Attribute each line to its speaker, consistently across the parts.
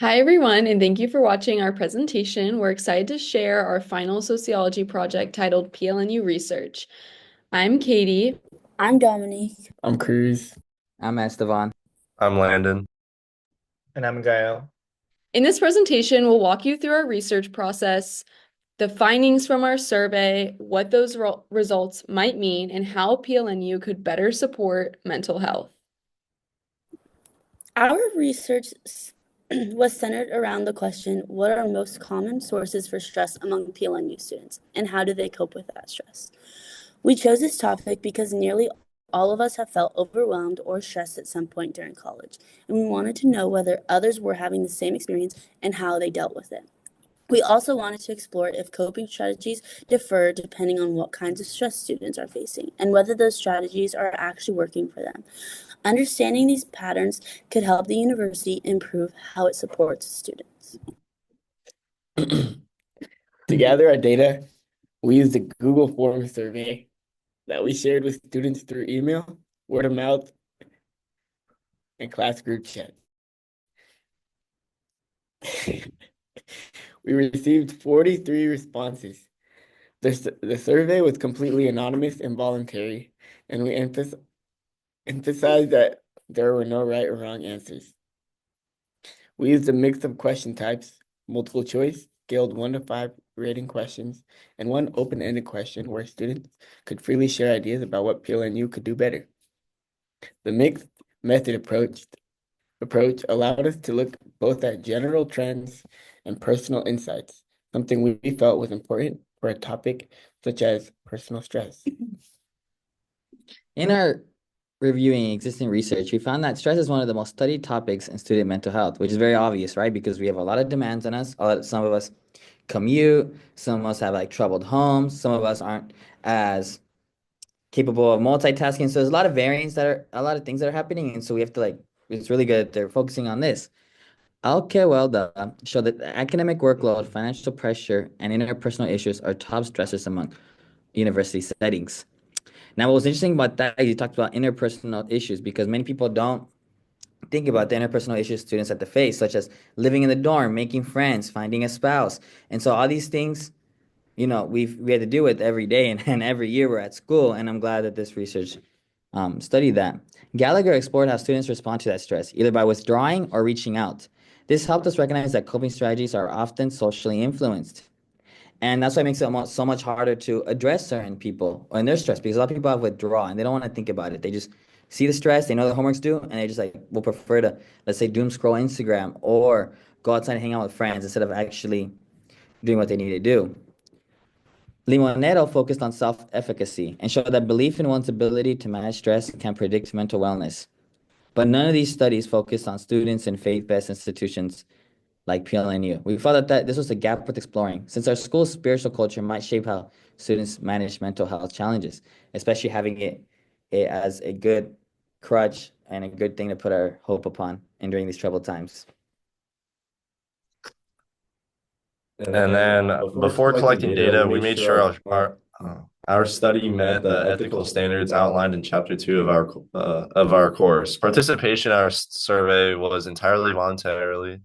Speaker 1: Hi, everyone, and thank you for watching our presentation. We're excited to share our final sociology project titled PLNU Research. I'm Katie.
Speaker 2: I'm Dominique.
Speaker 3: I'm Cruz.
Speaker 4: I'm Estevan.
Speaker 5: I'm Landon.
Speaker 3: And I'm Gael.
Speaker 1: In this presentation, we'll walk you through our research process, the findings from our survey, what those results might mean, and how PLNU could better support mental health.
Speaker 2: Our research was centered around the question, what are most common sources for stress among PLNU students, and how do they cope with that stress? We chose this topic because nearly all of us have felt overwhelmed or stressed at some point during college, and we wanted to know whether others were having the same experience and how they dealt with it. We also wanted to explore if coping strategies differ depending on what kinds of stress students are facing and whether those strategies are actually working for them. Understanding these patterns could help the university improve how it supports students.
Speaker 3: To gather our data, we used a Google Form survey that we shared with students through email, word of mouth, and class group chat. We received 43 responses. The survey was completely anonymous and voluntary, and we emphasized that there were no right or wrong answers. We used a mix of question types, multiple choice, scaled 1 to 5 rating questions, and one open-ended question where students could freely share ideas about what PLNU could do better. The mixed method approach allowed us to look both at general trends and personal insights, something we felt was important for a topic such as personal stress.
Speaker 4: In our reviewing existing research, we found that stress is one of the most studied topics in student mental health, which is very obvious, right? Because we have a lot of demands on us. Some of us commute, some of us have like troubled homes, some of us aren't as capable of multitasking. So there's a lot of variants a lot of things that are happening. And so we have to it's really good that they're focusing on this. Al-Kewelda showed that academic workload, financial pressure, and interpersonal issues are top stressors among university settings. Now, what was interesting about that is you talked about interpersonal issues because many people don't think about the interpersonal issues students have to face, such as living in the dorm, making friends, finding a spouse. And so all these things, we had to deal with every day and every year we're at school. And I'm glad that this research studied that. Gallagher explored how students respond to that stress, either by withdrawing or reaching out. This helped us recognize that coping strategies are often socially influenced. And that's why it makes it so much harder to address certain people and their stress because a lot of people have withdrawal and they don't want to think about it. They just see the stress, they know the homework's due, and they just will prefer to, let's say, doom scroll Instagram or go outside and hang out with friends instead of actually doing what they need to do. Limonero focused on self-efficacy and showed that belief in one's ability to manage stress can predict mental wellness. But none of these studies focused on students in faith-based institutions like PLNU. We felt that this was a gap worth exploring, since our school's spiritual culture might shape how students manage mental health challenges, especially having it as a good crutch and a good thing to put our hope upon in during these troubled times.
Speaker 5: And then before collecting data, we made sure our study met the ethical standards outlined in Chapter 2 of our course. Participation in our survey was entirely voluntarily,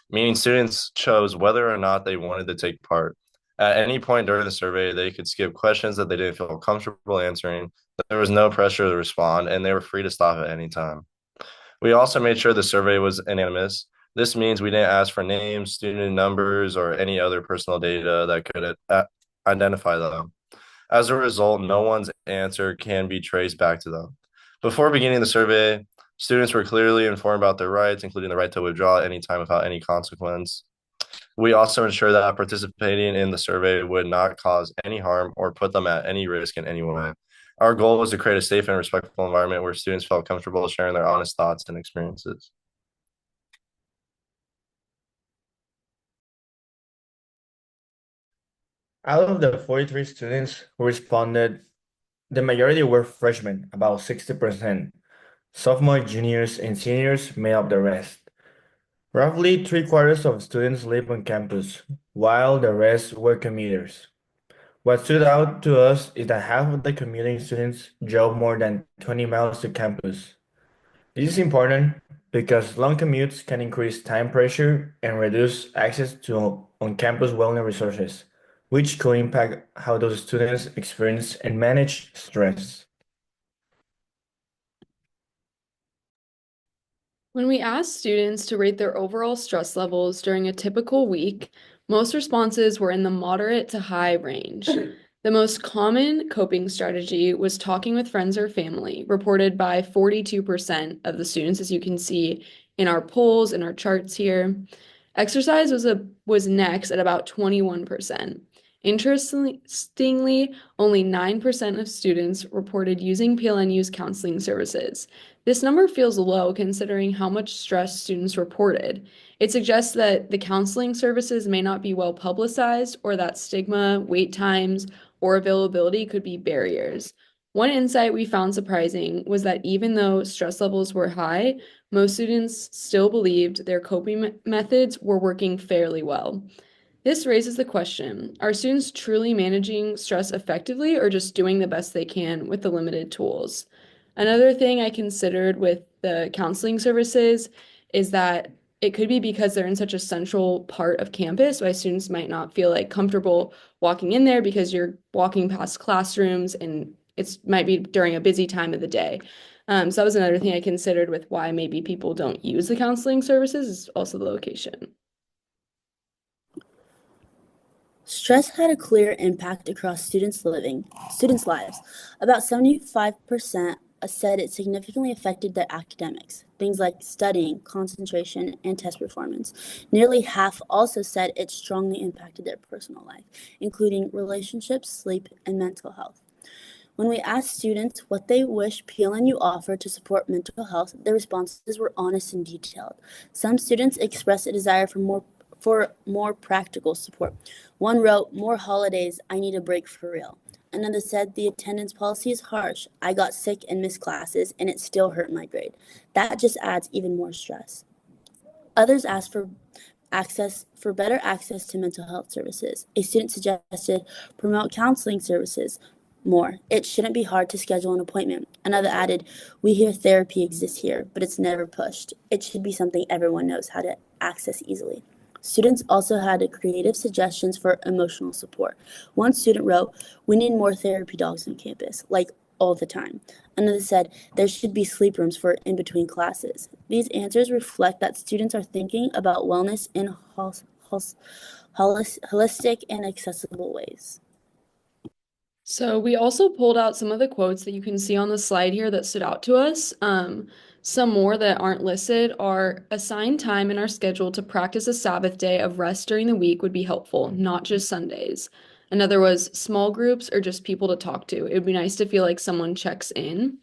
Speaker 5: meaning students chose whether or not they wanted to take part. At any point during the survey, they could skip questions that they didn't feel comfortable answering. There was no pressure to respond, and they were free to stop at any time. We also made sure the survey was anonymous. This means we didn't ask for names, student numbers, or any other personal data that could identify them. As a result, no one's answer can be traced back to them. Before beginning the survey, students were clearly informed about their rights, including the right to withdraw at any time without any consequence. We also ensured that participating in the survey would not cause any harm or put them at any risk in any way. Our goal was to create a safe and respectful environment where students felt comfortable sharing their honest thoughts and experiences.
Speaker 3: Out of the 43 students who responded, the majority were freshmen, about 60%. Sophomore, juniors, and seniors made up the rest. Roughly 3/4 of students live on campus, while the rest were commuters. What stood out to us is that half of the commuting students drove more than 20 miles to campus. This is important
Speaker 6: Because long commutes can increase time pressure and reduce access to on-campus wellness resources, which could impact how those students experience and manage stress.
Speaker 1: When we asked students to rate their overall stress levels during a typical week, most responses were in the moderate to high range. The most common coping strategy was talking with friends or family, reported by 42% of the students, as you can see in our polls and our charts here. Exercise was next at about 21%. Interestingly, only 9% of students reported using PLNU's counseling services. This number feels low considering how much stress students reported. It suggests that the counseling services may not be well publicized or that stigma, wait times, or availability could be barriers. One insight we found surprising was that even though stress levels were high, most students still believed their coping methods were working fairly well. This raises the question, are students truly managing stress effectively or just doing the best they can with the limited tools? Another thing I considered with the counseling services is that it could be because they're in such a central part of campus, why students might not feel like comfortable walking in there because you're walking past classrooms and it might be during a busy time of the day. So that was another thing I considered with why maybe people don't use the counseling services is also the location.
Speaker 2: Stress had a clear impact across students' lives. About 75% said it significantly affected their academics, things like studying, concentration, and test performance. Nearly half also said it strongly impacted their personal life, including relationships, sleep, and mental health. When we asked students what they wish PLNU offered to support mental health, their responses were honest and detailed. Some students expressed a desire for more practical support. One wrote, "More holidays, I need a break for real." Another said, "The attendance policy is harsh. I got sick and missed classes, and it still hurt my grade." That just adds even more stress. Others asked for better access to mental health services. A student suggested promote counseling services more. It shouldn't be hard to schedule an appointment. Another added, "We hear therapy exists here, but it's never pushed. It should be something everyone knows how to access easily." Students also had creative suggestions for emotional support. One student wrote, "We need more therapy dogs on campus, like all the time." Another said, "There should be sleep rooms for in between classes." These answers reflect that students are thinking about wellness in holistic and accessible ways.
Speaker 1: So we also pulled out some of the quotes that you can see on the slide here that stood out to us. Some more that aren't listed are assign time in our schedule to practice a Sabbath day of rest during the week would be helpful, not just Sundays. Another was small groups or just people to talk to. It would be nice to feel like someone checks in.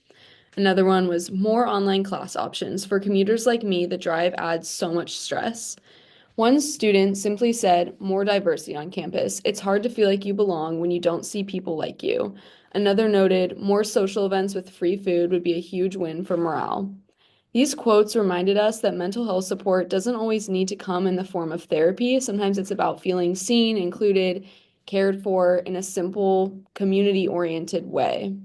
Speaker 1: Another one was more online class options. For commuters like me, the drive adds so much stress. One student simply said, more diversity on campus. It's hard to feel like you belong when you don't see people like you. Another noted, more social events with free food would be a huge win for morale. These quotes reminded us that mental health support doesn't always need to come in the form of therapy. Sometimes it's about feeling seen, included, cared for in a simple, community-oriented way.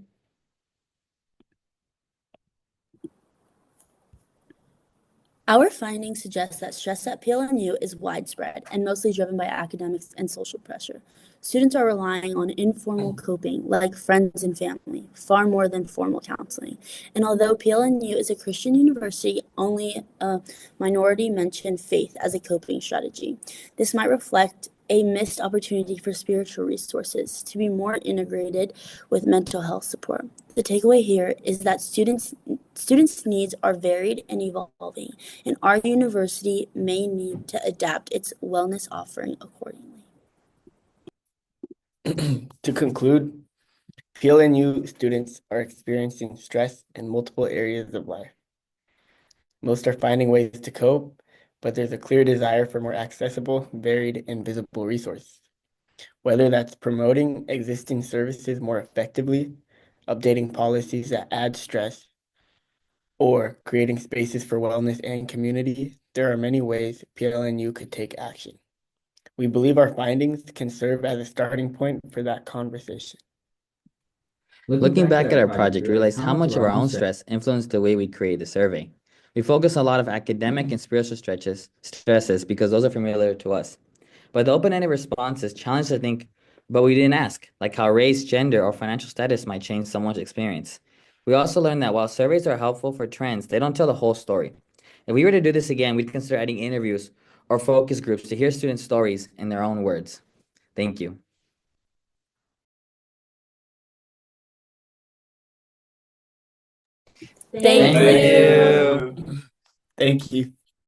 Speaker 2: Our findings suggest that stress at PLNU is widespread and mostly driven by academics and social pressure. Students are relying on informal coping, like friends and family, far more than formal counseling. And although PLNU is a Christian university, only a minority mention faith as a coping strategy. This might reflect a missed opportunity for spiritual resources to be more integrated with mental health support. The takeaway here is that students' needs are varied and evolving, and our university may need to adapt its wellness offering accordingly.
Speaker 3: To conclude, PLNU students are experiencing stress in multiple areas of life. Most are finding ways to cope, but there's a clear desire for more accessible, varied, and visible resources. Whether that's promoting existing services more effectively, updating policies that add stress, or creating spaces for wellness and community, there are many ways PLNU could take action. We believe our findings can serve as a starting point for that conversation.
Speaker 4: Looking back at our project, we realized how much of our own stress influenced the way we create the survey. We focus a lot of academic and spiritual stresses because those are familiar to us. But the open-ended responses challenge us to think, but we didn't ask, like how race, gender, or financial status might change someone's experience. We also learned that while surveys are helpful for trends, they don't tell the whole story. If we were to do this again, we'd consider adding interviews or focus groups to hear students' stories in their own words. Thank you.
Speaker 2: Thank
Speaker 4: Thank
Speaker 2: you.
Speaker 3: Thank you.